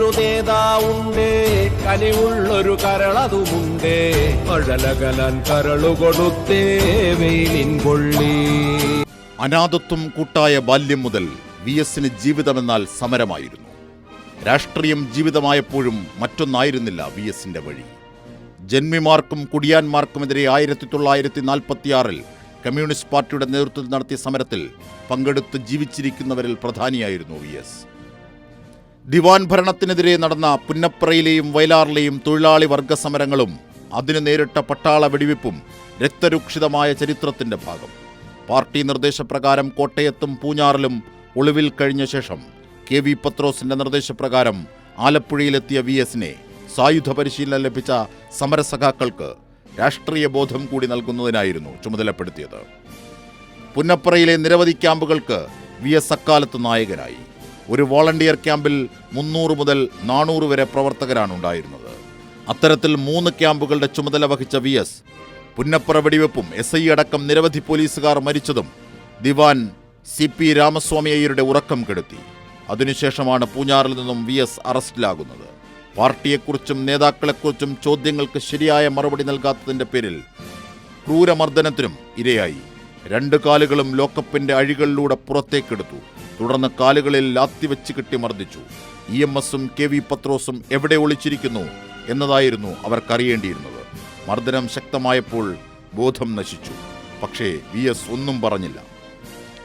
കരുത്തുള്ളൊരു നേതാവുണ്ട്, കനിവുള്ളൊരു കരളതുമുണ്ട്, അഴലകലാൻ കരളുകൊടുത്തേ വെയിലിൻ കൊള്ളി. അനാഥത്വം കൂട്ടായ ബാല്യം മുതൽ VS-ന് ജീവിതമെന്നാൽ സമരമായിരുന്നു. രാഷ്ട്രീയം ജീവിതമായപ്പോഴും മറ്റൊന്നായിരുന്നില്ല VS-ന്റെ വഴി. ജന്മിമാർക്കും കുടിയാന്മാർക്കുമെതിരെ 1946-ൽ കമ്മ്യൂണിസ്റ്റ് പാർട്ടിയുടെ നേതൃത്വത്തിൽ നടത്തിയ സമരത്തിൽ പങ്കെടുത്ത് ജീവിച്ചിരിക്കുന്നവരിൽ പ്രധാനിയായിരുന്നു VS. ദിവാൻ ഭരണത്തിനെതിരെ നടന്ന പുന്നപ്രയിലെയും വയലാറിലെയും തൊഴിലാളി വർഗ സമരങ്ങളും അതിന് നേരിട്ട പട്ടാള വെടിവെപ്പും രക്തരൂക്ഷിതമായ ചരിത്രത്തിന്റെ ഭാഗം. പാർട്ടി നിർദ്ദേശപ്രകാരം കോട്ടയത്തും പൂഞ്ഞാറിലും ഒളിവിൽ കഴിഞ്ഞ ശേഷം KV പത്രോസിന്റെ നിർദ്ദേശപ്രകാരം ആലപ്പുഴയിലെത്തിയ VS-നെ സായുധ പരിശീലനം ലഭിച്ച സമരസഖാക്കൾക്ക് രാഷ്ട്രീയ ബോധം കൂടി നൽകുന്നതിനായിരുന്നു ചുമതലപ്പെടുത്തിയത്. പുന്നപ്രയിലെ നിരവധി ക്യാമ്പുകൾക്ക് VS അക്കാലത്ത് നായകനായി. ഒരു വോളണ്ടിയർ ക്യാമ്പിൽ 300 മുതൽ 400 വരെ പ്രവർത്തകരാണ് ഉണ്ടായിരുന്നത്. അത്തരത്തിൽ 3 ക്യാമ്പുകളുടെ ചുമതല വഹിച്ച VS പുന്നപ്ര വെടിവെപ്പും SI അടക്കം നിരവധി പോലീസുകാർ മരിച്ചതും ദിവാൻ CP രാമസ്വാമി അയ്യരുടെ ഉറക്കം കെടുത്തി. അതിനുശേഷമാണ് പൂഞ്ഞാറിൽ നിന്നും VS അറസ്റ്റിലാകുന്നത്. പാർട്ടിയെക്കുറിച്ചും നേതാക്കളെക്കുറിച്ചും ചോദ്യങ്ങൾക്ക് ശരിയായ മറുപടി നൽകാത്തതിൻ്റെ പേരിൽ ക്രൂരമർദ്ദനത്തിനും ഇരയായി. 2 കാലുകളും ലോക്കപ്പിന്റെ അഴികളിലൂടെ പുറത്തേക്കെടുത്തു. തുടർന്ന് കാലുകളിൽ ലാത്തിവെച്ച് കെട്ടി മർദ്ദിച്ചു. EMS-ഉം KV പത്രോസും എവിടെ ഒളിച്ചിരിക്കുന്നു എന്നതായിരുന്നു അവർക്കറിയേണ്ടിയിരുന്നത്. മർദ്ദനം ശക്തമായപ്പോൾ ബോധം നശിച്ചു. പക്ഷേ VS ഒന്നും പറഞ്ഞില്ല.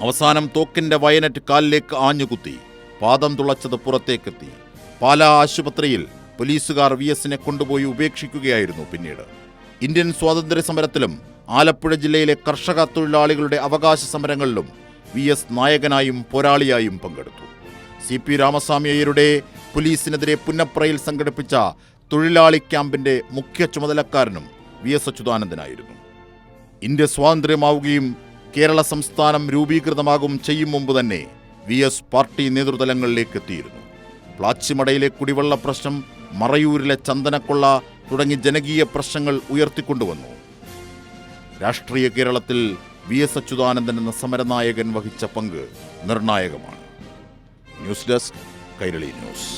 അവസാനം തോക്കിന്റെ വയനറ്റ് കാലിലേക്ക് ആഞ്ഞുകുത്തി. പാദം തുളച്ചത് പുറത്തേക്കെത്തി. പാലാ ആശുപത്രിയിൽ പോലീസുകാർ VS-നെ കൊണ്ടുപോയി ഉപേക്ഷിക്കുകയായിരുന്നു. പിന്നീട് ഇന്ത്യൻ സ്വാതന്ത്ര്യ സമരത്തിലും ആലപ്പുഴ ജില്ലയിലെ കർഷക തൊഴിലാളികളുടെ അവകാശ സമരങ്ങളിലും VS നായകനായും പോരാളിയായും പങ്കെടുത്തു. CP രാമസ്വാമി അയ്യരുടെ പോലീസിനെതിരെ പുന്നപ്രയിൽ സംഘടിപ്പിച്ച തൊഴിലാളി ക്യാമ്പിന്റെ മുഖ്യ ചുമതലക്കാരനും VS അച്യുതാനന്ദനായിരുന്നു. ഇന്ത്യ സ്വാതന്ത്ര്യമാവുകയും കേരള സംസ്ഥാനം രൂപീകൃതമാകും ചെയ്യും മുമ്പ് തന്നെ VS പാർട്ടി നേതൃതലങ്ങളിലേക്ക് എത്തിയിരുന്നു. പ്ലാച്ചിമടയിലെ കുടിവെള്ള പ്രശ്നം, മറയൂരിലെ ചന്ദനക്കൊള്ള തുടങ്ങി ജനകീയ പ്രശ്നങ്ങൾ ഉയർത്തിക്കൊണ്ടുവന്നു. രാഷ്ട്രീയ കേരളത്തിൽ VS അച്യുതാനന്ദൻ എന്ന സമരനായകൻ വഹിച്ച പങ്ക് നിർണായകമാണ്. News desk, Kairali news.